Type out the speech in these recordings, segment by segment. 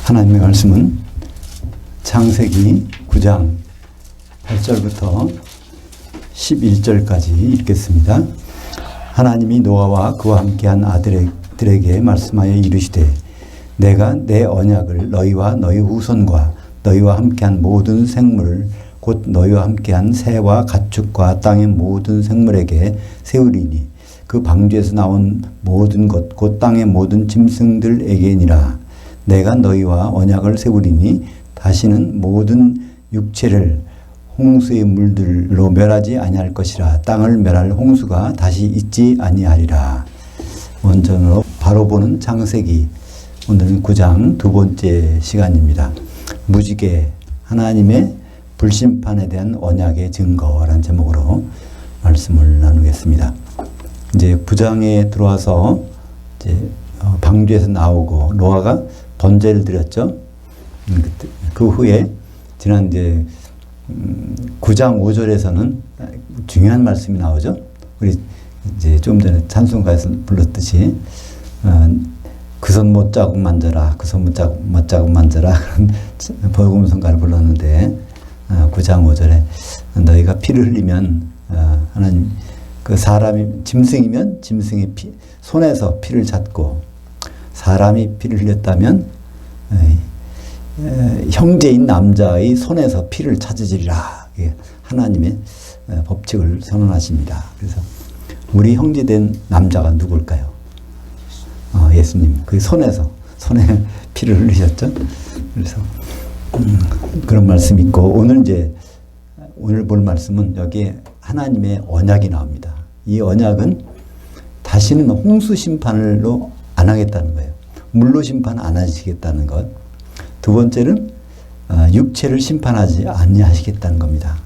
하나님의 말씀은 창세기 9장 8절부터 11절까지 읽겠습니다. 하나님이 노아와 그와 함께한 아들에게 말씀하여 이르시되 내가 내 언약을 너희와 너희 후손과 너희와 함께한 모든 생물 곧 너희와 함께한 새와 가축과 땅의 모든 생물에게 세우리니 그 방주에서 나온 모든 것 곧 땅의 모든 짐승들에게니라. 내가 너희와 언약을 세우리니 다시는 모든 육체를 홍수의 물들로 멸하지 아니할 것이라. 땅을 멸할 홍수가 다시 있지 아니하리라. 원전으로 바로 보는 창세기, 오늘은 9장 두 번째 시간입니다. 무지개, 하나님의 불심판에 대한 언약의 증거라는 제목으로 말씀을 나누겠습니다. 이제 9장에 들어와서 이제 방주에서 나오고 노아가 번제를 드렸죠. 그 후에 지난 이제 9장 5절에서는 중요한 말씀이 나오죠. 우리 이제 좀 전에 찬송가에서 불렀듯이 그 손 못 자국 만져라, 그 손 못 자국 만져라 그런 복음성가를 불렀는데 9장 5절에 너희가 피를 흘리면 하나님 그 사람이 짐승이면 짐승의 손에서 피를 찾고 사람이 피를 흘렸다면 형제인 남자의 손에서 피를 찾으리라. 하나님의 법칙을 선언하십니다. 그래서 우리 형제된 남자가 누굴까요? 예수님. 그 손에 피를 흘리셨죠. 그래서 그런 말씀이 있고 오늘 볼 말씀은 여기에 하나님의 언약이 나옵니다. 이 언약은 다시는 홍수 심판으로 안 하겠다는 거예요. 물로 심판 안 하시겠다는 것. 두 번째는 육체를 심판하지 아니하시겠다는 겁니다.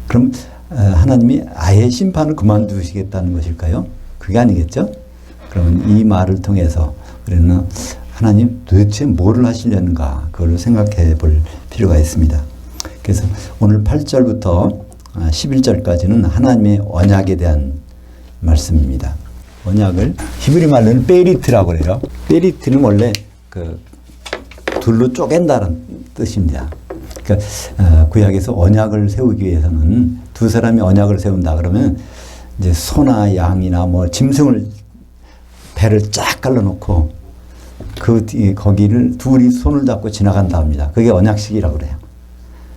그럼 하나님이 아예 심판을 그만두시겠다는 것일까요? 그게 아니겠죠? 그러면 이 말을 통해서 우리는 하나님 도대체 뭐를 하시려는가 그걸 생각해 볼 필요가 있습니다. 그래서 오늘 8절부터 11절까지는 하나님의 언약에 대한 말씀입니다. 언약을 히브리 말로는 베리트라고 그래요. 베리트는 원래 그 둘로 쪼갠다는 뜻입니다. 그러니까 구약에서 언약을 세우기 위해서는 두 사람이 언약을 세운다 그러면 이제 소나 양이나 뭐 짐승을 배를 쫙 갈라놓고 거기를 둘이 손을 잡고 지나간다 합니다. 그게 언약식이라고 그래요.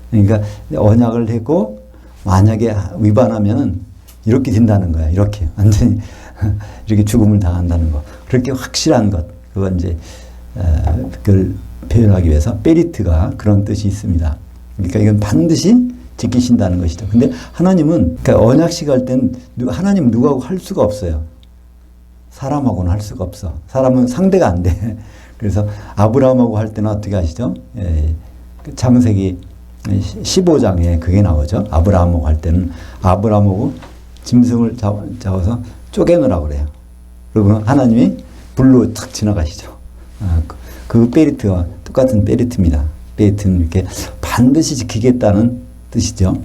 그러니까 언약을 했고 만약에 위반하면은 이렇게 된다는 거야. 이렇게 완전히 이렇게 죽음을 당한다는 거. 그렇게 확실한 것. 그건 이제 그걸 표현하기 위해서 베리트가 그런 뜻이 있습니다. 그러니까 이건 반드시 지키신다는 것이죠. 근데 하나님은 그러니까 언약식 할 땐 하나님 누구하고 할 수가 없어요. 사람하고는 할 수가 없어. 사람은 상대가 안 돼. 그래서 아브라함하고 할 때는 어떻게 하시죠? 창세기 15장에 그게 나오죠. 아브라함하고 할 때는 아브라함하고 짐승을 잡아서 쪼개놓으라고 그래요. 그리고 하나님이 불로 탁 지나가시죠. 그 베리트와 똑같은 베리트입니다. 베리트는 이렇게 반드시 지키겠다는 뜻이죠.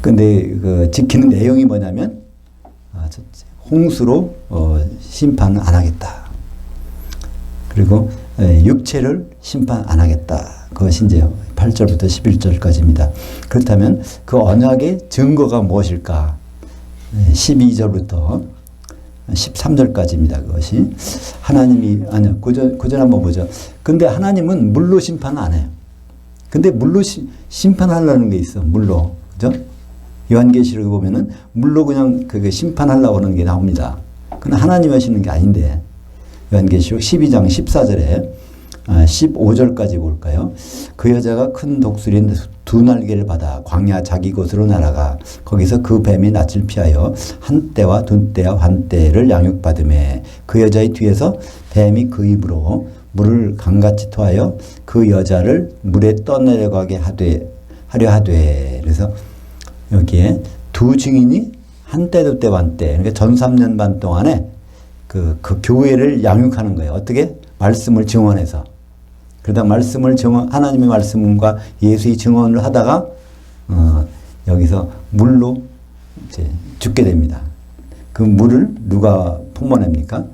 근데 그 지키는 내용이 뭐냐면 홍수로 심판을 안 하겠다. 그리고 육체를 심판 안 하겠다. 그것이 이제 8절부터 11절까지입니다. 그렇다면 그 언약의 증거가 무엇일까? 12절부터 13절까지입니다. 그것이 하나님이 아니요. 고전 한번 보죠. 근데 하나님은 물로 심판 안 해요. 근데 물로 심판하려는 게 있어. 물로. 그죠? 요한계시록에 보면은 물로 그냥 그게 심판하려고 하는 게 나옵니다. 그건 하나님이 하시는 게 아닌데. 요한계시록 12장 14절에 15절까지 볼까요? 그 여자가 큰 독수리인 두 날개를 받아 광야 자기 곳으로 날아가 거기서 그 뱀이 낯을 피하여 한때와 둔때와 환때를 양육받으매 그 여자의 뒤에서 뱀이 그 입으로 물을 강같이 토하여 그 여자를 물에 떠내려가게 하려 하되. 그래서 여기에 두 증인이 한때 둔때 환때 그러니까 전 3년 반 동안에 그 교회를 양육하는 거예요. 어떻게? 말씀을 증언해서. 그러다 하나님의 말씀과 예수의 증언을 하다가, 여기서 물로 이제 죽게 됩니다. 그 물을 누가 뿜어냅니까?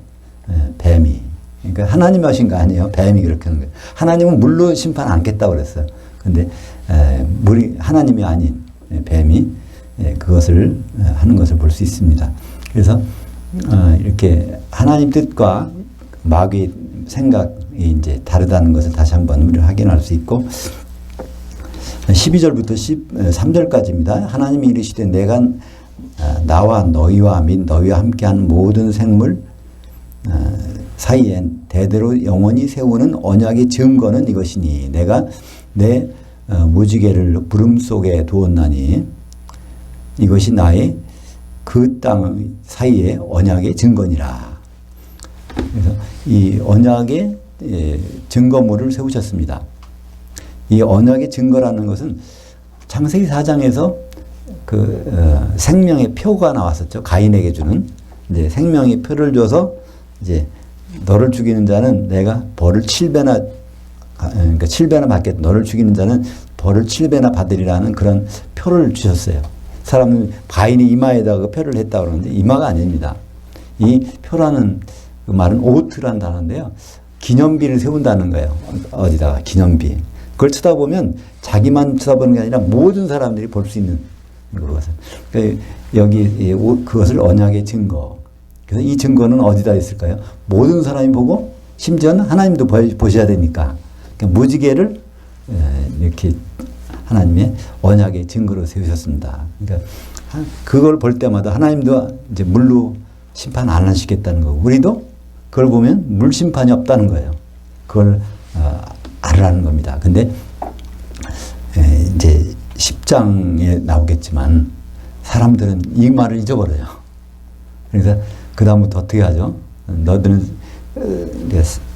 뱀이. 그러니까 하나님이 하신 거 아니에요. 뱀이 그렇게 하는 거예요. 하나님은 물로 심판 않겠다고 그랬어요. 근데 하나님이 아닌 뱀이 그것을 하는 것을 볼 수 있습니다. 그래서 이렇게 하나님 뜻과 마귀의 생각이 이제 다르다는 것을 다시 한번 우리가 확인할 수 있고 12절부터 13절까지입니다. 하나님이 이르시되 내가 나와 너희와 및 너희와 함께하는 모든 생물 사이엔 대대로 영원히 세우는 언약의 증거는 이것이니 내가 내 무지개를 구름 속에 두었나니 이것이 나의 그 땅 사이에 언약의 증거니라. 그래서 이 언약의 증거물을 세우셨습니다. 이 언약의 증거라는 것은 창세기 4장에서 그 생명의 표가 나왔었죠. 가인에게 주는 이제 생명의 표를 줘서 이제 너를 죽이는 자는 내가 벌을 7배나 그러니까 7배나 받겠다. 너를 죽이는 자는 벌을 7배나 받으리라는 그런 표를 주셨어요. 사람은 가인의 이마에다가 그 표를 했다고 그러는데 이마가 아닙니다. 이 표라는 그 말은 오트라는 단어인데요. 기념비를 세운다는 거예요. 어디다가 기념비. 그걸 쳐다보면 자기만 쳐다보는 게 아니라 모든 사람들이 볼 수 있는 그것을. 그러니까 여기 그것을 언약의 증거. 그래서 이 증거는 어디다 있을까요? 모든 사람이 보고 심지어는 하나님도 보셔야 되니까. 그러니까 무지개를 이렇게 하나님의 언약의 증거로 세우셨습니다. 그러니까 그걸 볼 때마다 하나님도 이제 물로 심판 안 하시겠다는 거고 우리도 그걸 보면 물 심판이 없다는 거예요. 그걸 알으라는 겁니다. 근데 이제 10장에 나오겠지만 사람들은 이 말을 잊어버려요. 그래서 그 다음부터 어떻게 하죠? 너희들은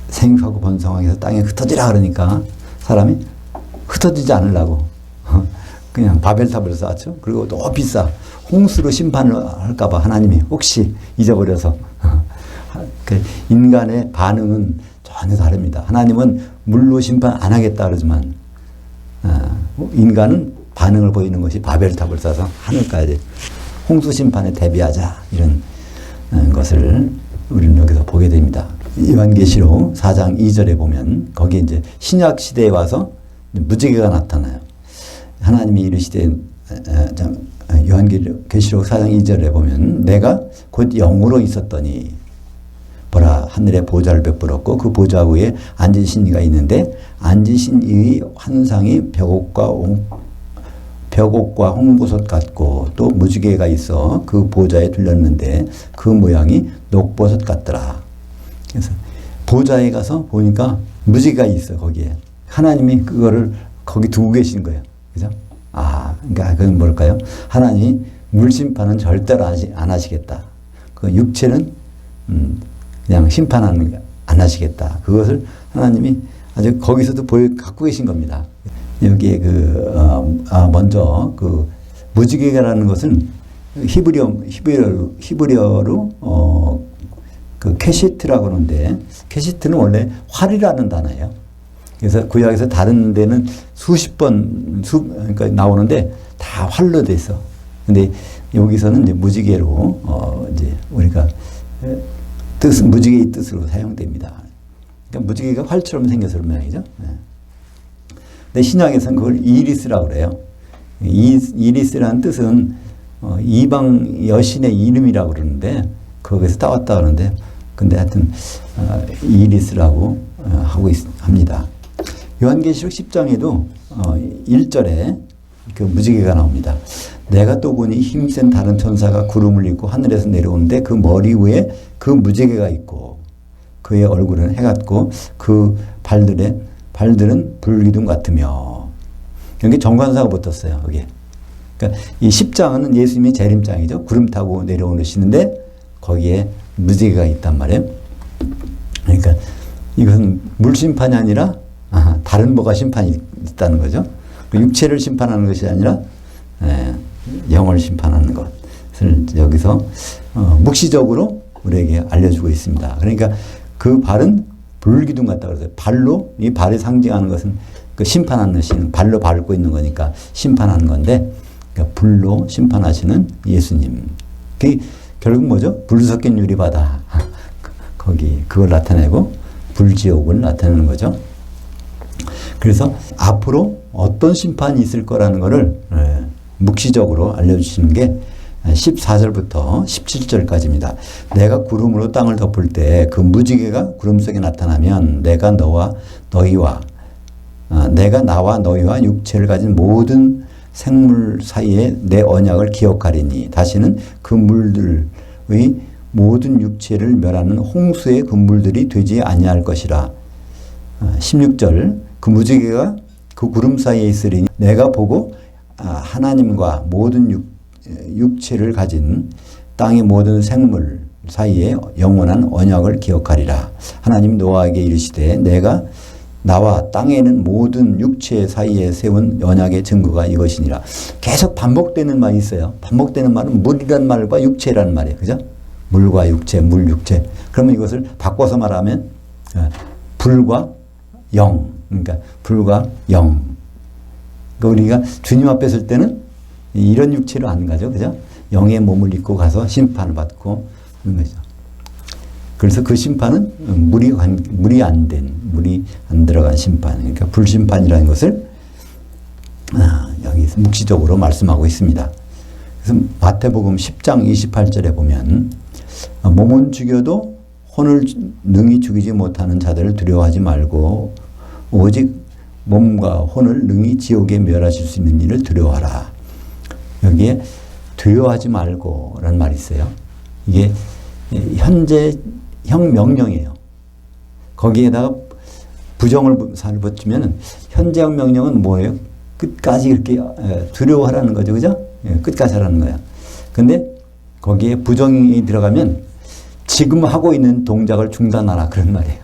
생육하고 번성하게 해서 땅에 흩어지라 그러니까 사람이 흩어지지 않으려고 그냥 바벨탑을 쌓았죠. 그리고 너무 비싸. 홍수로 심판을 할까봐 하나님이 혹시 잊어버려서 그 인간의 반응은 전혀 다릅니다. 하나님은 물로 심판 안 하겠다 그러지만 인간은 반응을 보이는 것이 바벨탑을 쌓아서 하늘까지 홍수 심판에 대비하자 이런 것을 우리는 여기서 보게 됩니다. 요한계시록 4장 2절에 보면 거기에 이제 신약 시대에 와서 무지개가 나타나요. 하나님이 이르시되 요한계시록 4장 2절에 보면 내가 곧 영으로 있었더니 보라 하늘에 보좌를 베풀었고 그 보좌 위에 앉으신 이가 있는데 앉으신 이의 환상이 벽옥과 홍보솥 같고 또 무지개가 있어 그 보좌에 둘렸는데 그 모양이 녹보솥 같더라. 그래서 보좌에 가서 보니까 무지개가 있어 거기에. 하나님이 그거를 거기 두고 계신 거예요. 그죠? 그러니까 그건 뭘까요? 하나님이 물심판은 절대로 안 하시겠다. 그 육체는 그냥 심판하는 안 하시겠다. 그것을 하나님이 아주 거기서도 갖고 계신 겁니다. 여기에 먼저 그 무지개라는 것은 히브리어로 그 캐시트라고 하는데 캐시트는 원래 활이라는 단어예요. 그래서 구약에서 다른 데는 수십 번 그러니까 나오는데 다 활로 돼 있어. 근데 여기서는 이제 무지개로 이제 우리가 무지개의 뜻으로 사용됩니다. 그러니까 무지개가 활처럼 생겨서 그런 모양이죠. 근데 신약에서는 그걸 이리스라고 그래요. 이리스라는 뜻은 이방 여신의 이름이라고 그러는데 거기서 따왔다 그러는데 근데 하여튼 이리스라고 합니다. 요한계시록 10장에도 1절에 그 무지개가 나옵니다. 내가 또 보니 힘센 다른 천사가 구름을 입고 하늘에서 내려오는데 그 머리 위에 그 무지개가 있고 그의 얼굴은 해 같고 그 발들은 불기둥 같으며 여기 정관사가 붙었어요. 여기. 그러니까 이 10장은 예수님의 재림장이죠. 구름 타고 내려오시는데 거기에 무지개가 있단 말이에요. 그러니까 이것은 물심판이 아니라 다른 뭐가 심판이 있다는 거죠. 육체를 심판하는 것이 아니라 영을 심판하는 것을 여기서 묵시적으로 우리에게 알려주고 있습니다. 그러니까 그 발은 불기둥 같다 그래서 발로 이 발이 상징하는 것은 그 심판하는 것이 발로 밟고 있는 거니까 심판하는 건데 그러니까 불로 심판하시는 예수님. 그게 결국 뭐죠? 불 섞인 유리바다. 거기 그걸 나타내고 불지옥을 나타내는 거죠. 그래서 앞으로 어떤 심판이 있을 거라는 것을 묵시적으로 알려주시는 게 14절부터 17절까지입니다. 내가 구름으로 땅을 덮을 때 그 무지개가 구름 속에 나타나면 내가 나와 너희와 육체를 가진 모든 생물 사이에 내 언약을 기억하리니 다시는 그 물들의 모든 육체를 멸하는 홍수의 그 물들이 되지 아니할 것이라. 16절 그 무지개가 그 구름 사이에 있으리니 내가 보고 하나님과 모든 육체를 가진 땅의 모든 생물 사이에 영원한 언약을 기억하리라. 하나님 노아에게 이르시되 내가 나와 땅에 있는 모든 육체 사이에 세운 언약의 증거가 이것이니라. 계속 반복되는 말이 있어요. 반복되는 말은 물이라는 말과 육체라는 말이에요. 그죠? 물과 육체, 물, 육체. 그러면 이것을 바꿔서 말하면 불과 영. 그러니까 불과 영. 그러니까 우리가 주님 앞에 설 때는 이런 육체로 안 가죠. 그죠? 영의 몸을 입고 가서 심판을 받고 그런 거죠. 그래서 그 심판은 물이 안 들어간 심판. 그러니까 불심판이라는 것을 여기서 묵시적으로 말씀하고 있습니다. 그래서 마태복음 10장 28절에 보면 몸은 죽여도 혼을 능히 죽이지 못하는 자들을 두려워하지 말고 오직 몸과 혼을 능히 지옥에 멸하실 수 있는 일을 두려워하라. 여기에 두려워하지 말고 라는 말이 있어요. 이게 현재형 명령이에요. 거기에다가 부정을 붙이면 현재형 명령은 뭐예요? 끝까지 이렇게 두려워하라는 거죠. 그죠? 끝까지 하라는 거야. 근데 거기에 부정이 들어가면 지금 하고 있는 동작을 중단하라 그런 말이에요.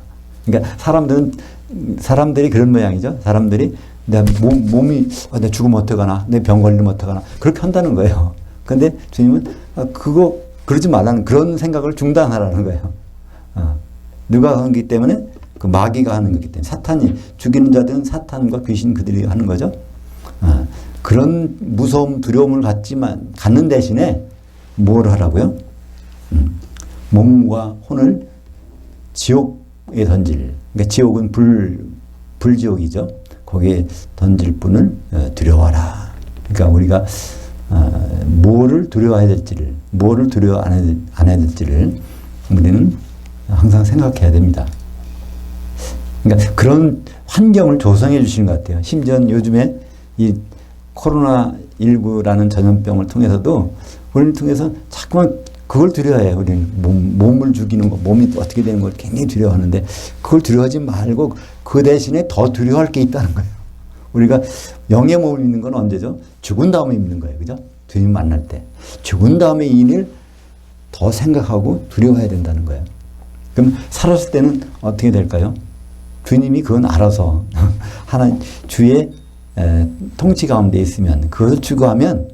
그러니까 사람들이 그런 모양이죠. 사람들이 내 몸이 내 죽으면 어떡하나, 내 병 걸리면 어떡하나 그렇게 한다는 거예요. 근데 주님은 그러지 말라는 그런 생각을 중단하라는 거예요. 누가 하기 때문에 그 마귀가 하는 거기 때문에 사탄이 죽이는 자들은 사탄과 귀신 그들이 하는 거죠. 그런 무서움 두려움을 갖는 대신에 뭘 하라고요? 몸과 혼을 지옥에 던질. 그러니까 지옥은 불지옥이죠. 거기에 던질 분을 두려워하라. 그러니까 우리가 뭐를 두려워해야 될지를, 뭐를 두려워 안 해야 될지를 우리는 항상 생각해야 됩니다. 그러니까 그런 환경을 조성해 주시는 것 같아요. 심지어 요즘에 이 코로나19라는 전염병을 통해서도 우리를 통해서 자꾸만 그걸 두려워해요. 우리는 몸을 죽이는 거, 몸이 어떻게 되는 걸 굉장히 두려워하는데 그걸 두려워하지 말고 그 대신에 더 두려워할 게 있다는 거예요. 우리가 영의 몸을 믿는 건 언제죠? 죽은 다음에 믿는 거예요. 그죠? 주님 만날 때. 죽은 다음에 이 일을 더 생각하고 두려워해야 된다는 거예요. 그럼 살았을 때는 어떻게 될까요? 주님이 그건 알아서 주의 통치 가운데 있으면 그것을 추구하면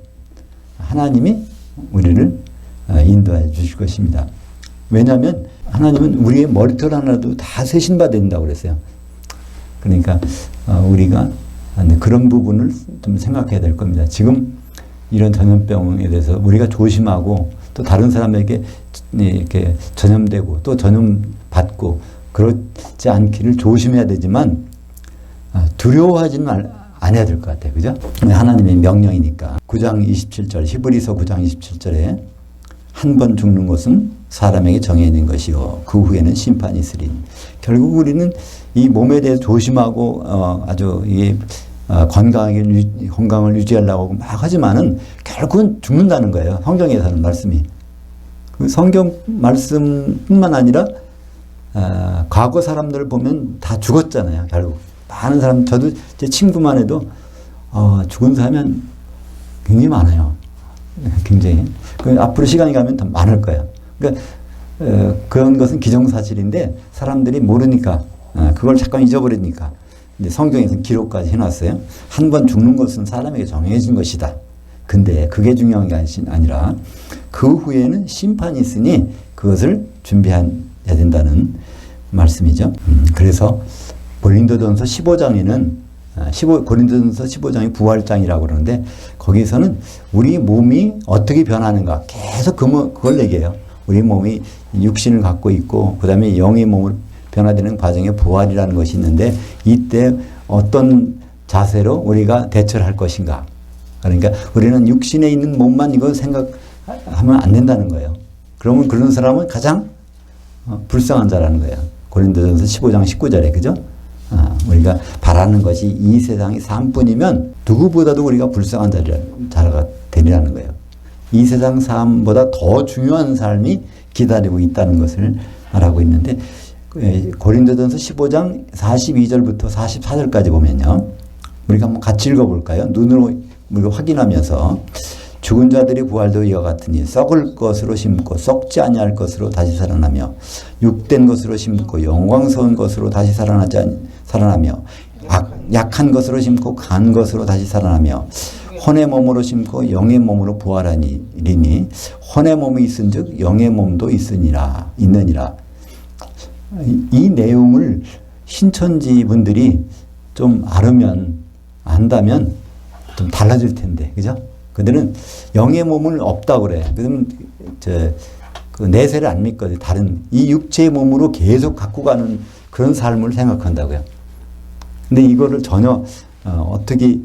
하나님이 우리를 인도해 주실 것입니다. 왜냐하면 하나님은 우리의 머리털 하나도 다 세신받아 된다고 그랬어요. 그러니까 우리가 그런 부분을 좀 생각해야 될 겁니다. 지금 이런 전염병에 대해서 우리가 조심하고 또 다른 사람에게 이렇게 전염되고 또 전염받고 그렇지 않기를 조심해야 되지만 두려워하지는 안 해야 될 것 같아요. 그죠? 하나님의 명령이니까. 9장 27절, 히브리서 9장 27절에 한 번 죽는 것은 사람에게 정해 있는 것이요 그 후에는 심판이 있으리니. 결국 우리는 이 몸에 대해서 조심하고 아주 이게 건강을 유지하려고 막 하지만은 결국은 죽는다는 거예요. 성경에서는 말씀이. 그 성경 말씀뿐만 아니라 과거 사람들을 보면 다 죽었잖아요. 결국 많은 사람, 저도 제 친구만 해도 죽은 사람이 굉장히 많아요. 굉장히. 앞으로 시간이 가면 더 많을 거예요. 그러니까 그런 것은 기정사실인데 사람들이 모르니까 그걸 잠깐 잊어버리니까 이제 성경에서는 기록까지 해놨어요. 한 번 죽는 것은 사람에게 정해진 것이다. 근데 그게 중요한 게 아니라 그 후에는 심판이 있으니 그것을 준비해야 된다는 말씀이죠. 그래서 고린도전서 15장에는 고린도전서 15장이 부활장이라고 그러는데 거기서는 우리 몸이 어떻게 변하는가 계속 그걸 얘기해요. 우리 몸이 육신을 갖고 있고 그 다음에 영의 몸을 변화되는 과정에 부활이라는 것이 있는데 이때 어떤 자세로 우리가 대처를 할 것인가. 그러니까 우리는 육신에 있는 몸만 이거 생각하면 안 된다는 거예요. 그러면 그런 사람은 가장 불쌍한 자라는 거예요. 고린도전서 15장 19절에 그죠? 우리가 바라는 것이 이 세상의 삶뿐이면 누구보다도 우리가 불쌍한 자가 되리라는 거예요. 이 세상 삶보다 더 중요한 삶이 기다리고 있다는 것을 말하고 있는데 고린도전서 15장 42절부터 44절까지 보면요. 우리가 한번 같이 읽어볼까요? 눈으로 우리가 확인하면서 죽은 자들이 부활도 이와 같으니 썩을 것으로 심고 썩지 아니할 것으로 다시 살아나며 육된 것으로 심고 영광스러운 것으로 다시 살아나며 약한 것으로 심고 강한 것으로 다시 살아나며 혼의 몸으로 심고 영의 몸으로 부활하니니 혼의 몸이 있은즉 영의 몸도 있느니라. 이 내용을 신천지 분들이 좀 안다면 좀 달라질 텐데, 그죠? 그들은 영의 몸은 없다고 그래. 그러면 그 내세를 안 믿거든. 다른 이 육체의 몸으로 계속 갖고 가는 그런 삶을 생각한다고요. 근데 이거를 전혀 어떻게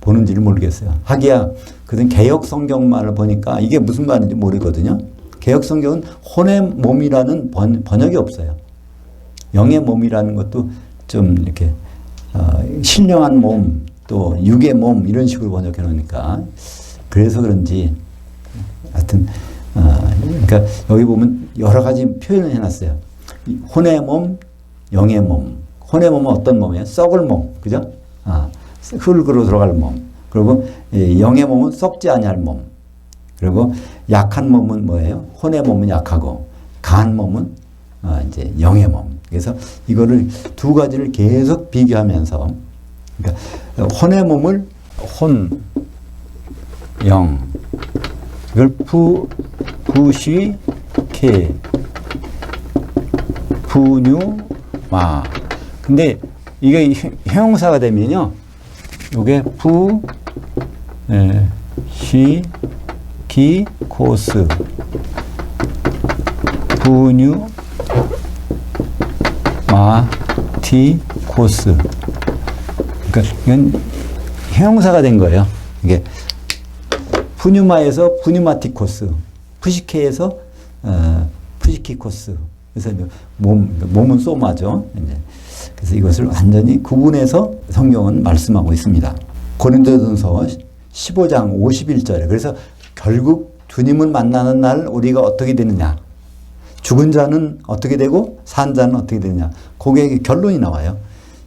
보는지를 모르겠어요. 하기야 그든 개역 성경만을 보니까 이게 무슨 말인지 모르거든요. 개역 성경은 혼의 몸이라는 번역이 없어요. 영의 몸이라는 것도 좀 이렇게 신령한 몸, 또 육의 몸 이런 식으로 번역해 놓으니까 그래서 그런지 하여튼 그러니까 여기 보면 여러 가지 표현을 해놨어요. 혼의 몸, 영의 몸. 혼의 몸은 어떤 몸이에요? 썩을 몸, 그죠? 흙으로 들어갈 몸. 그리고 영의 몸은 썩지 아니할 몸. 그리고 약한 몸은 뭐예요? 혼의 몸은 약하고 강한 몸은 이제 영의 몸. 그래서 이거를 두 가지를 계속 비교하면서 그러니까 혼의 몸을 혼, 영 이걸 부시, 케, 분유, 마. 근데 이게 형용사가 되면요, 요게 시, 기, 코스, 분유, 마, 티, 코스. 그러니까 이건 형용사가 된 거예요. 이게 푸뉴마에서 푸뉴마티코스, 푸시케에서 푸시키코스. 그래서 몸은 소마죠. 그래서 이것을 완전히 구분해서 성경은 말씀하고 있습니다. 고린도전서 15장 51절에 그래서 결국 주님을 만나는 날 우리가 어떻게 되느냐? 죽은 자는 어떻게 되고 산 자는 어떻게 되느냐? 거기에 결론이 나와요.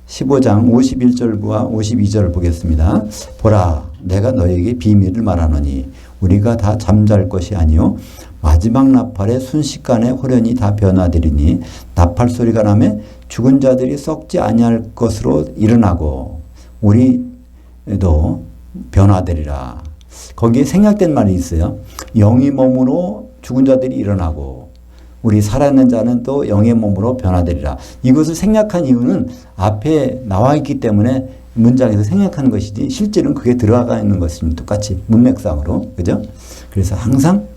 15장 51절과 52절을 보겠습니다. 보라, 내가 너에게 비밀을 말하노니 우리가 다 잠잘 것이 아니요 마지막 나팔에 순식간에 호련히 다 변화되리니 나팔 소리가 나매 죽은 자들이 썩지 아니할 것으로 일어나고 우리도 변화되리라. 거기에 생략된 말이 있어요. 영의 몸으로 죽은 자들이 일어나고 우리 살아있는 자는 또 영의 몸으로 변화되리라. 이것을 생략한 이유는 앞에 나와 있기 때문에 문장에서 생략하는 것이지 실제로는 그게 들어가 있는 것입니다. 똑같이 문맥상으로. 그죠? 그래서 항상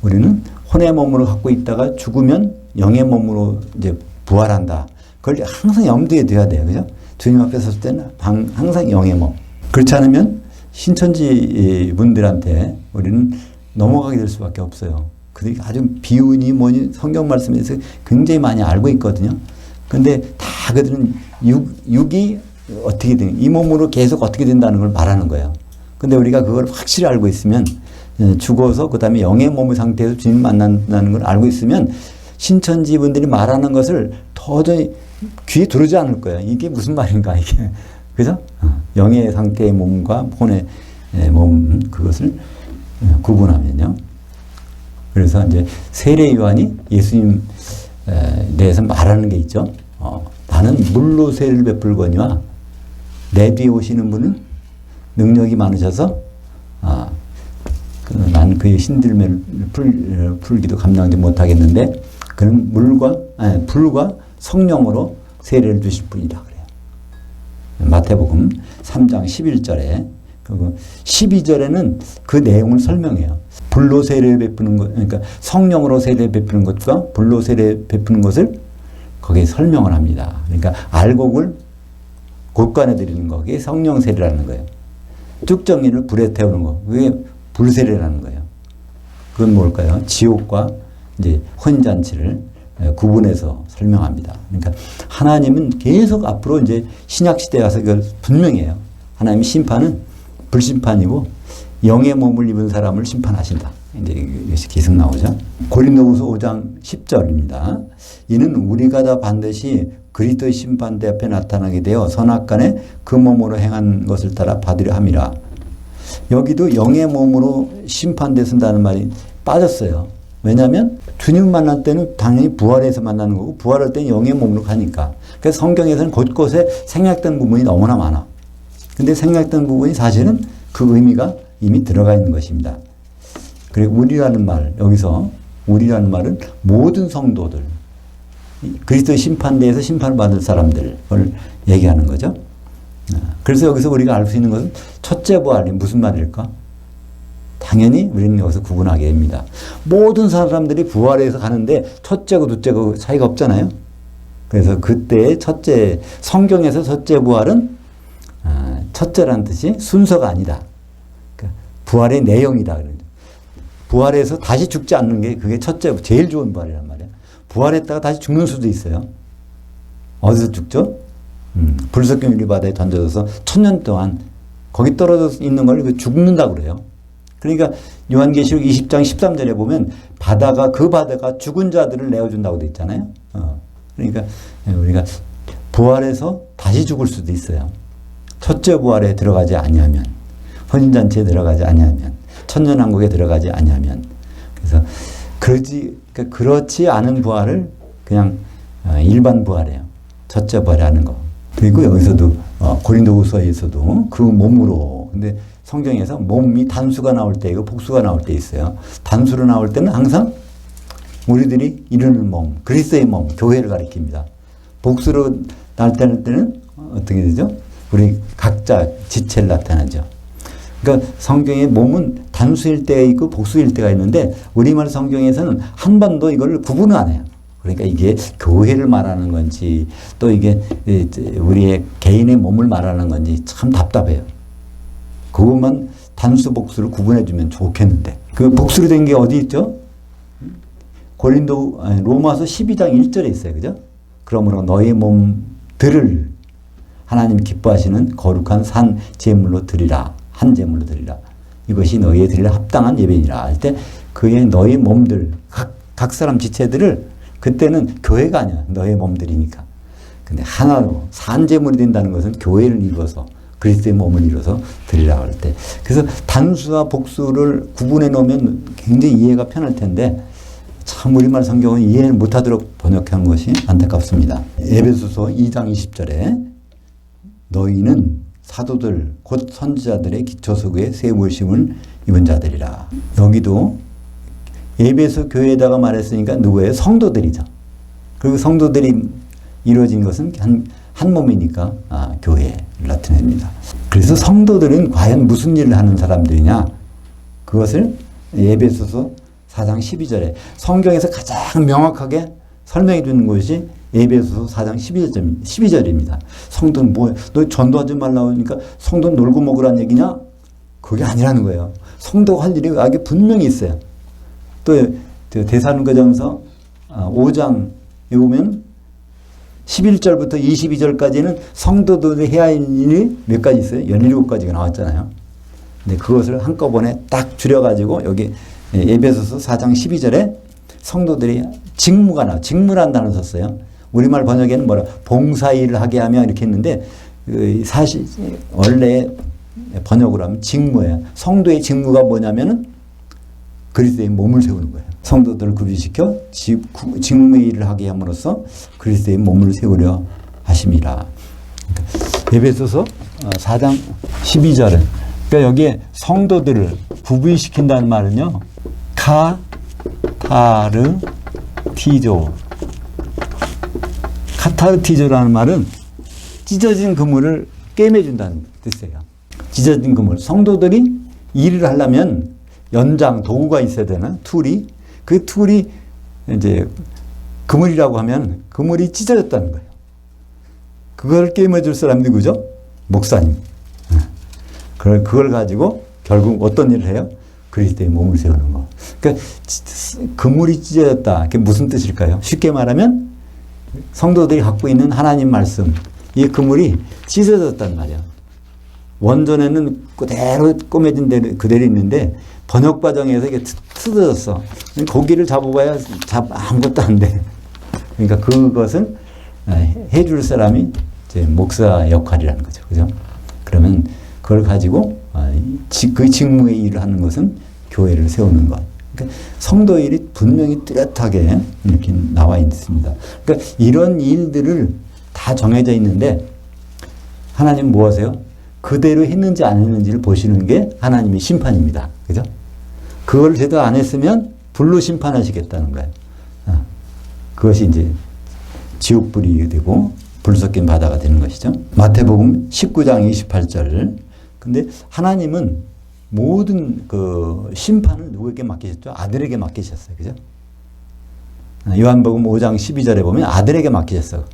우리는 혼의 몸으로 갖고 있다가 죽으면 영의 몸으로 이제 부활한다. 그걸 항상 염두에 둬야 돼요. 그죠? 주님 앞에 섰을 때는 항상 영의 몸. 그렇지 않으면 신천지 분들한테 우리는 넘어가게 될 수밖에 없어요. 그들이 아주 비운이 뭐니 성경 말씀에서 굉장히 많이 알고 있거든요. 근데 다 그들은 육이 어떻게 되는, 이 몸으로 계속 어떻게 된다는 걸 말하는 거예요. 근데 우리가 그걸 확실히 알고 있으면 죽어서 그 다음에 영의 몸의 상태에서 주님 만난다는 걸 알고 있으면 신천지 분들이 말하는 것을 도저히 귀에 들어오지 않을 거예요. 이게 무슨 말인가 이게. 그죠? 영의 상태의 몸과 혼의 몸 그것을 구분하면요. 그래서 이제 세례 요한이 예수님 대해서 말하는 게 있죠. 나는 물로 세례를 베풀거니와 내 뒤에 오시는 분은 능력이 많으셔서 나는 그의 신들매를 풀기도 감당하지 못하겠는데 그는 불과 성령으로 세례를 주실 분이라 그래요. 마태복음 3장 11절에 그리고 12절에는 그 내용을 설명해요. 불로 세례 베푸는 것, 그러니까 성령으로 세례 베푸는 것과 불로 세례 베푸는 것을 거기에 설명을 합니다. 그러니까 알곡을 곳간에 들이는 거, 그게 성령 세례라는 거예요. 쭉정이를 불에 태우는 거, 그게 불세례라는 거예요. 그건 뭘까요? 지옥과 이제 혼인잔치를 구분해서 설명합니다. 그러니까 하나님은 계속 앞으로 이제 신약시대에 와서 이걸 분명해요. 하나님의 심판은 불심판이고 영의 몸을 입은 사람을 심판하신다. 이제 이것이 계속 나오죠. 고린도후서 5장 10절입니다. 이는 우리가 다 반드시 그리스도의 심판대 앞에 나타나게 되어 선악간에 그 몸으로 행한 것을 따라 받으려 함이라. 여기도 영의 몸으로 심판대 쓴다는 말이 빠졌어요. 왜냐하면 주님 만날 때는 당연히 부활해서 만나는 거고 부활할 때는 영의 몸으로 가니까. 그래서 성경에서는 곳곳에 생략된 부분이 너무나 많아. 근데 생략된 부분이 사실은 그 의미가 이미 들어가 있는 것입니다. 그리고 우리라는 말, 여기서 우리라는 말은 모든 성도들, 그리스도의 심판대에서 심판을 받을 사람들을 얘기하는 거죠. 그래서 여기서 우리가 알 수 있는 것은 첫째 부활이 무슨 말일까? 당연히 우리는 여기서 구분하게 됩니다. 모든 사람들이 부활해서 가는데 첫째고 둘째고 차이가 없잖아요. 그래서 그때의 첫째, 성경에서 첫째 부활은 첫째라는 뜻이 순서가 아니다. 그러니까 부활의 내용이다. 부활해서 다시 죽지 않는 게 그게 첫째, 제일 좋은 부활이란 말이에요. 부활했다가 다시 죽는 수도 있어요. 어디서 죽죠? 불석경 유리바다에 던져져서 1000년 동안 거기 떨어져 있는 걸 죽는다고 그래요. 그러니까 요한계시록 20장 13절에 보면 그 바다가 죽은 자들을 내어준다고 돼 있잖아요. 그러니까 우리가 부활해서 다시 죽을 수도 있어요. 첫째 부활에 들어가지 아니하면, 혼인잔치에 들어가지 아니하면, 천년왕국에 들어가지 아니하면. 그래서 그렇지 않은 부활을 그냥 일반 부활이에요. 첫째 부활하는 거. 그리고 여기서도 고린도후서에서도 그 몸으로. 근데 성경에서 몸이 단수가 나올 때 있고 복수가 나올 때 있어요. 단수로 나올 때는 항상 우리들이 이루는 몸, 그리스도의 몸, 교회를 가리킵니다. 복수로 나타날 때는 어떻게 되죠? 우리 각자 지체를 나타나죠. 그러니까 성경의 몸은 단수일 때가 있고 복수일 때가 있는데 우리말 성경에서는 한 번도 이걸 구분을 안 해요. 그러니까 이게 교회를 말하는 건지 또 이게 우리의 개인의 몸을 말하는 건지 참 답답해요. 그것만 단수 복수를 구분해 주면 좋겠는데 그 복수로 된 게 어디 있죠? 로마서 12장 1절에 있어요. 그죠? 그러므로 너희 몸들을 하나님 기뻐하시는 거룩한 산 제물로 드리라. 한 제물로 드리라. 이것이 너희의 드릴 합당한 예배니라. 할 때 그의 너희 몸들 각 사람 지체들을 그때는 교회가 아니야. 너의 몸들이니까. 근데 하나로 산 제물이 된다는 것은 교회를 이루어서 그리스도의 몸을 이루어서 드리라고 할 때. 그래서 단수와 복수를 구분해 놓으면 굉장히 이해가 편할 텐데 참 우리말 성경은 이해를 못하도록 번역한 것이 안타깝습니다. 에베소서 2장 20절에 너희는 사도들 곧 선지자들의 기초석에 세우심을 입은 자들이라. 여기도 에베소 교회에다가 말했으니까 누구예요? 성도들이죠. 그리고 성도들이 이루어진 것은 한 몸이니까 교회를 나타냅니다. 그래서 성도들은 과연 무슨 일을 하는 사람들이냐? 그것을 에베소서 4장 12절에 성경에서 가장 명확하게 설명해 주는 것이 에베소서 4장 12절입니다. 성도는 뭐예요? 너 전도하지 말라고 하니까 성도는 놀고 먹으라는 얘기냐? 그게 아니라는 거예요. 성도가 할 일이 아주 분명히 있어요. 또 데살로니가전서 5장에 보면 11절부터 22절까지는 성도들이 해야 할 일이 몇 가지 있어요? 17가지가 나왔잖아요. 근데 그것을 한꺼번에 딱 줄여가지고 여기 에베소서 4장 12절에 성도들이 직무가 직무라는 단어를 썼어요. 우리말 번역에는 봉사일을 하게 하며 이렇게 했는데 사실 원래 번역으로 하면 직무예요. 성도의 직무가 뭐냐면은 그리스도의 몸을 세우는 거예요. 성도들을 구비시켜 직무의 일을 하게 함으로써 그리스도의 몸을 세우려 하심이라. 에베소서 4장 12절은 그러니까 여기에 성도들을 구비시킨다는 말은요. 카타르티조라는 말은 찢어진 그물을 꿰매준다는 뜻이에요. 찢어진 그물. 성도들이 일을 하려면 연장, 도구가 있어야 되나? 툴이. 그 툴이 이제 그물이라고 하면 그물이 찢어졌다는 거예요. 그걸 꿰매줄 사람이 누구죠? 목사님. 그걸 가지고 결국 어떤 일을 해요? 그리스도의 몸을 세우는 거. 그러니까 그물이 찢어졌다. 그게 무슨 뜻일까요? 쉽게 말하면 성도들이 갖고 있는 하나님 말씀, 이 그물이 찢어졌단 말이야. 원전에는 그대로 꼬매진 대로 그대로 있는데 번역 과정에서 이게 틀어졌어. 고기를 잡아봐야 아무것도 안 돼. 그러니까 그것은 해줄 사람이 이제 목사 역할이라는 거죠. 그죠? 그러면 그걸 가지고 그 직무의 일을 하는 것은 교회를 세우는 것. 그러니까 성도 일이 분명히 뚜렷하게 이렇게 나와 있습니다. 그러니까 이런 일들을 다 정해져 있는데 하나님 뭐 하세요? 그대로 했는지 안 했는지를 보시는 게 하나님의 심판입니다. 그죠? 그걸 제대로 안 했으면 불로 심판하시겠다는 거예요. 그것이 이제 지옥불이 되고 불 섞인 바다가 되는 것이죠. 마태복음 19장 28절. 근데 하나님은 모든 그 심판을 누구에게 맡기셨죠? 아들에게 맡기셨어요. 그죠? 요한복음 5장 12절에 보면 아들에게 맡기셨어요.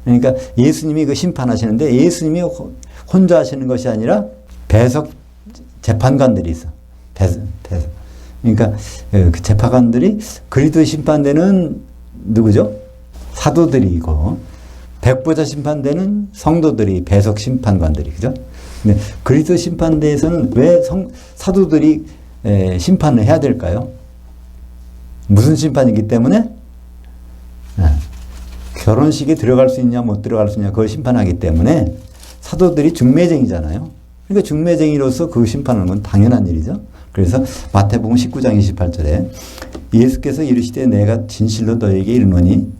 그러니까 예수님이 그 심판하시는데 예수님이 혼자 하시는 것이 아니라 배석 재판관들이 있어. 배석. 그러니까 그 재판관들이 그리스도 심판되는 누구죠? 사도들이고 백보자 심판되는 성도들이 배석 심판관들이 그죠? 근데 그리스도 심판대에서는 왜 사도들이 심판을 해야 될까요? 무슨 심판이기 때문에? 결혼식에 들어갈 수 있냐 못 들어갈 수 있냐 그걸 심판하기 때문에 사도들이 중매쟁이잖아요. 그러니까 중매쟁이로서 그 심판하는 건 당연한 일이죠. 그래서 마태복음 19장 28절에 예수께서 이르시되 내가 진실로 너에게 이르노니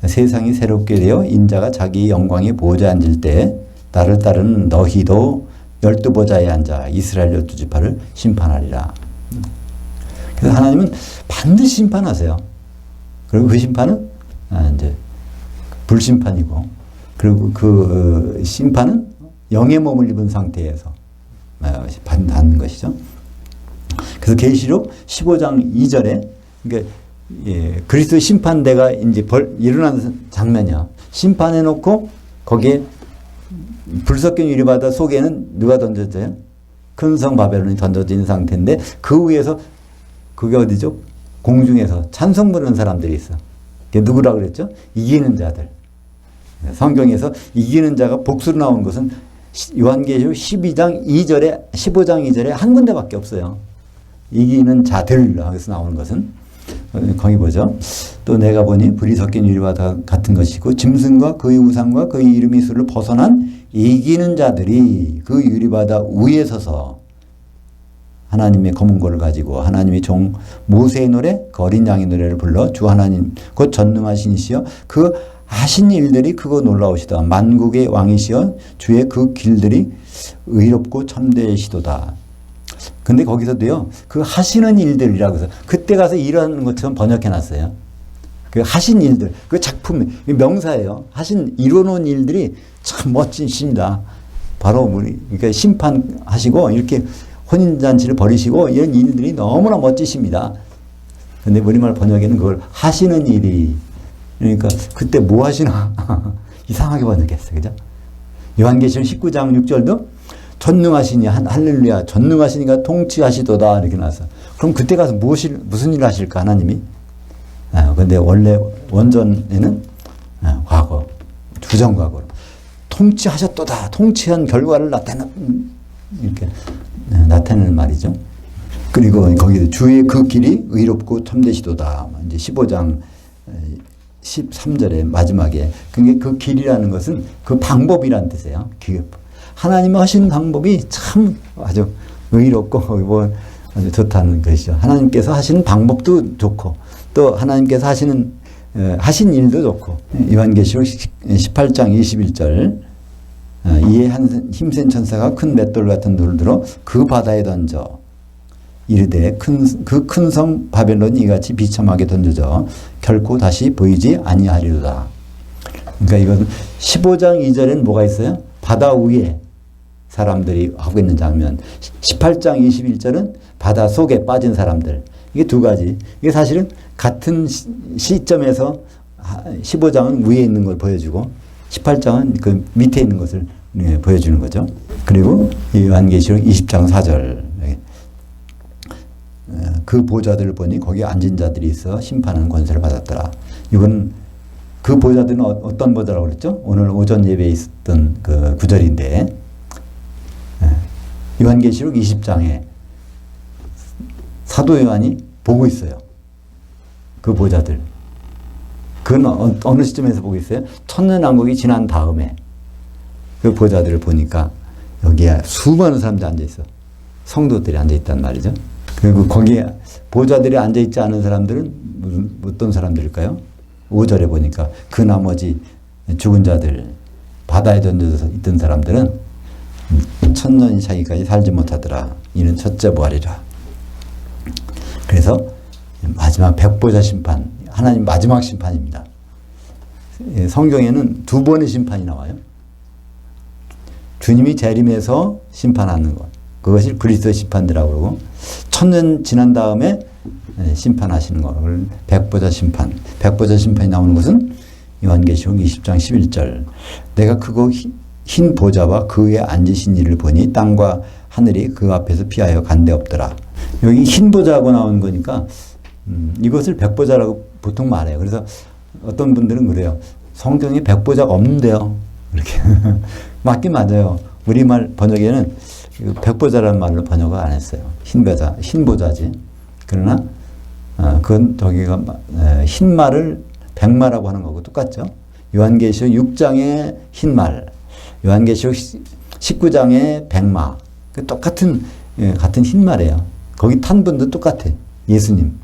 세상이 새롭게 되어 인자가 자기 영광의 보좌에 앉을 때 나를 따르는 너희도 12보좌에 앉아 이스라엘 12지파를 심판하리라. 그래서 하나님은 반드시 심판하세요. 그리고 그 심판은 이제 불심판이고 그리고 그 심판은 영의 몸을 입은 상태에서 받는 것이죠. 그래서 계시록 15장 2절에 그러니까 그리스도 심판대가 이제 일어나는 장면이야. 심판해 놓고 거기에 불 섞인 유리바다 속에는 누가 던져져요? 큰 성 바벨론이 던져진 상태인데 그 위에서 그게 어디죠? 공중에서 찬송 부르는 사람들이 있어. 그게 누구라고 그랬죠? 이기는 자들. 성경에서 이기는 자가 복수로 나온 것은 요한계시록 12장 2절에 15장 2절에 한 군데밖에 없어요. 이기는 자들에서 나오는 것은 거기 보죠. 또 내가 보니 불이 섞인 유리와 같은 것이고 짐승과 그의 우상과 그의 이름의 수를 벗어난 이기는 자들이 그 유리바다 위에 서서 하나님의 검은 고를 가지고 하나님의 종 모세의 노래 그 어린 양의 노래를 불러 주 하나님 곧 전능하신 이시여 그 하신 일들이 크고 놀라우시다. 만국의 왕이시여 주의 그 길들이 의롭고 참되시도다. 근데 거기서도요, 그 하시는 일들이라고 해서 그때 가서 일하는 것처럼 번역해 놨어요. 그 하신 일들, 그 작품, 명사예요. 하신, 이뤄놓은 일들이 참 멋지십니다. 바로 우리, 그러니까 심판하시고 이렇게 혼인잔치를 벌이시고 이런 일들이 너무나 멋지십니다. 근데 우리말 번역에는 그걸 하시는 일이, 그러니까 그때 뭐 하시나? 이상하게 번역했어요. 그죠? 요한계시록 19장 6절도 전능하시니 할렐루야 전능하시니가 통치하시도다 이렇게 나와서 그럼 그때 가서 무슨 일을 하실까 하나님이? 근데 원래 원전에는 과거 부정과거로 통치하셨도다 통치한 결과를 이렇게 나타내는 말이죠. 그리고 거기도 주의 그 길이 의롭고 참되시도다 이제 15장 13절에 마지막에 그게 그 길이라는 것은 그 방법이란 뜻이에요. 하나님 하시는 방법이 참 아주 의롭고 뭐 아주 좋다는 것이죠. 하나님께서 하시는 방법도 좋고 또 하나님께서 하신 일도 좋고 요한계시록 18장 21절 이에 한 힘센 천사가 큰 맷돌 같은 돌을 들어 그 바다에 던져 이르되 그 큰 성 바벨론이 이같이 비참하게 던져져 결코 다시 보이지 아니하리로다. 그러니까 이건 15장 2절에는 뭐가 있어요? 바다 위에 사람들이 하고 있는 장면. 18장 21절은 바다 속에 빠진 사람들. 이게 두 가지. 이게 사실은 같은 시점에서 15장은 위에 있는 걸 보여주고 18장은 그 밑에 있는 것을 보여주는 거죠. 그리고 요한계시록 20장 4절 그 보좌들을 보니 거기에 앉은 자들이 있어 심판하는 권세를 받았더라. 이건 그 보좌들은 어떤 보좌라고 그랬죠? 오늘 오전 예배에 있었던 그 구절인데 요한계시록 20장에 사도 요한이 보고 있어요. 그 보좌들. 그건 어느 시점에서 보고 있어요? 천년왕국이 지난 다음에 그 보좌들을 보니까 여기에 수많은 사람들이 앉아있어. 성도들이 앉아있단 말이죠. 그리고 거기에 보좌들이 앉아있지 않은 사람들은 어떤 사람들일까요? 5절에 보니까 그 나머지 죽은 자들, 바다에 던져서 있던 사람들은 천년이 차기까지 살지 못하더라. 이는 첫째 부활이라. 그래서 마지막 백보자 심판, 하나님 마지막 심판입니다. 성경에는 두 번의 심판이 나와요. 주님이 재림해서 심판하는 것. 그것이 그리스도의 심판이라고 그러고 천년 지난 다음에 심판하시는 것을 백보자 심판. 백보자 심판이 나오는 것은 요한계시록 20장 11절. 내가 크고 흰 보좌와 그 위에 앉으신 이를 보니 땅과 하늘이 그 앞에서 피하여 간데 없더라. 여기 흰 보좌하고 나온 거니까 이것을 백보자라고 보통 말해요. 그래서 어떤 분들은 그래요. 성경에 백보자가 없는데요. 이렇게 맞긴 맞아요. 우리말 번역에는 백보자라는 말로 번역을 안 했어요. 흰보자지. 그러나 그건 저기가 흰말을 백마라고 하는 거고 똑같죠. 요한계시록 6장의 흰말, 요한계시록 19장의 백마. 똑같은 같은 흰말이에요. 거기 탄 분도 똑같아. 예수님.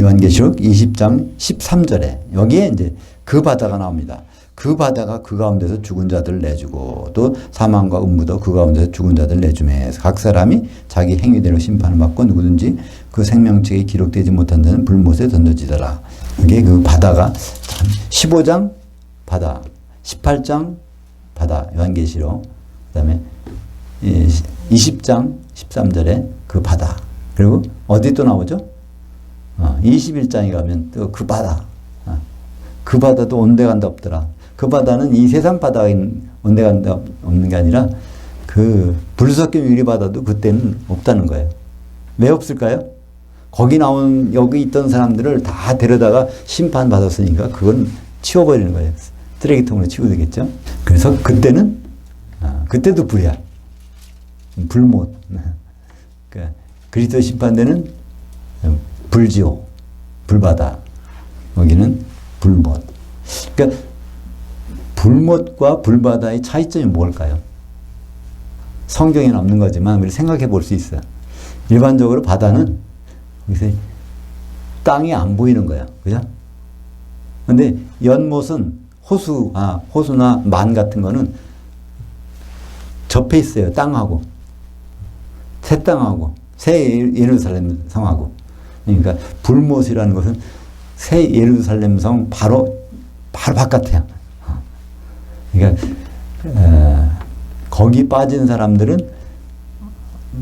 요한계시록 20장 13절에 여기에 이제 그 바다가 나옵니다. 그 바다가 그 가운데서 죽은 자들을 내주고 또 사망과 음부도 그 가운데서 죽은 자들을 내주매 각 사람이 자기 행위대로 심판을 받고 누구든지 그 생명책에 기록되지 못한 자는 불못에 던져지더라. 이게 그 바다가 15장 바다, 18장 바다 요한계시록, 그다음에 20장 13절에 그 바다. 그리고 어디 또 나오죠? 21장에 가면 또 그 바다. 그 바다도 온데간데 없더라. 그 바다는 이 세상 바다에 온데간데 없는 게 아니라 그 불섞인 유리 바다도 그때는 없다는 거예요. 왜 없을까요? 거기 나온 여기 있던 사람들을 다 데려다가 심판 받았으니까 그건 치워버리는 거예요. 쓰레기통으로 치우면 되겠죠. 그래서 그때는 그때도 불이야. 불못. 그러니까 그리스도 심판되는 불지옥, 불바다. 여기는 불못. 그러니까 불못과 불바다의 차이점이 뭘까요? 성경에는 없는 거지만 우리 생각해 볼 수 있어요. 일반적으로 바다는 여기서 땅이 안 보이는 거예요. 그죠? 근데 연못은 호수나 만 같은 거는 접해 있어요. 땅하고. 새 땅하고. 새 예루살렘 성하고. 그러니까 불못이라는 것은 새 예루살렘 성 바로 바깥이야. 그러니까 거기 빠진 사람들은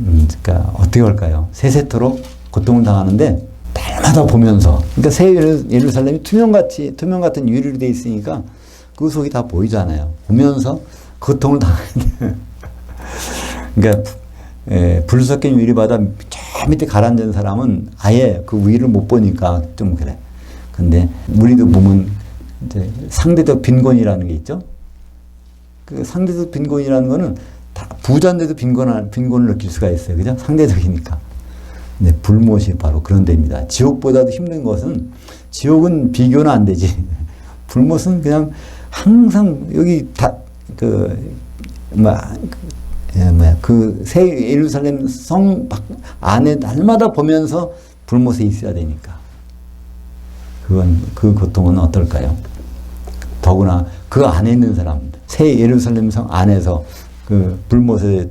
그러니까 어떻게 할까요? 세세토록 고통을 당하는데 날마다 보면서, 그러니까 새 예루살렘이 투명 같은 유리로 돼 있으니까 그 속이 다 보이잖아요. 보면서 고통을 당하는데 그러니까 불 섞인 유리바다 저 밑에 가라앉은 사람은 아예 그 위를 못 보니까 좀 그래. 근데 우리도 보면 이제 상대적 빈곤이라는 게 있죠. 그 상대적 빈곤이라는 거는 다 부자인데도 빈곤을 느낄 수가 있어요. 그죠? 상대적이니까. 근데 불못이 바로 그런 데입니다. 지옥보다도 힘든 것은, 지옥은 비교는 안 되지. 불못은 그냥 항상 여기 그 새 예루살렘 성 안에 날마다 보면서 불못에 있어야 되니까. 그 고통은 어떨까요? 더구나 그 안에 있는 사람들, 새 예루살렘 성 안에서 그 불못에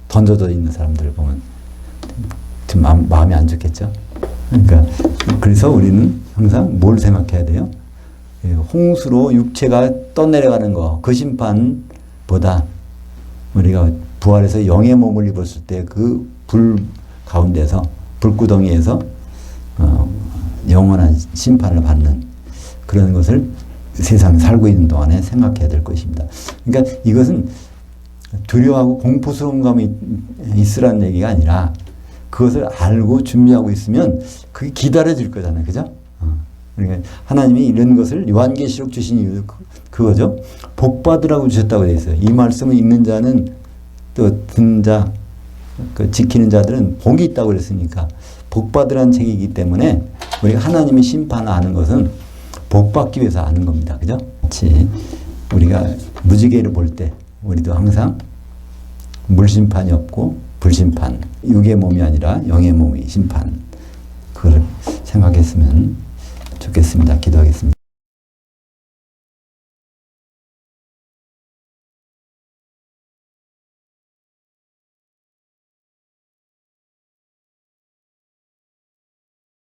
던져져 있는 사람들을 보면 좀 마음이 안 좋겠죠? 그러니까, 그래서 우리는 항상 뭘 생각해야 돼요? 홍수로 육체가 떠내려가는 거, 그 심판보다 우리가 부활해서 영의 몸을 입었을 때 그 불 가운데서, 불구덩이에서 영원한 심판을 받는 그런 것을 세상에 살고 있는 동안에 생각해야 될 것입니다. 그러니까 이것은 두려워하고 공포스러운 감이 있으라는 얘기가 아니라 그것을 알고 준비하고 있으면 그게 기다려질 거잖아요. 그죠? 그러니까 하나님이 이런 것을 요한계시록 주신 이유 그거죠. 복받으라고 주셨다고 되어 있어요. 이 말씀을 읽는 자는 또 듣는 자, 그 지키는 자들은 복이 있다고 그랬으니까 복받으라는 책이기 때문에 우리가 하나님의 심판을 아는 것은 복받기 위해서 아는 겁니다. 그죠? 같이 우리가 무지개를 볼 때 우리도 항상 물심판이 없고 불심판, 육의 몸이 아니라 영의 몸의 심판 그걸 생각했으면 좋겠습니다. 기도하겠습니다.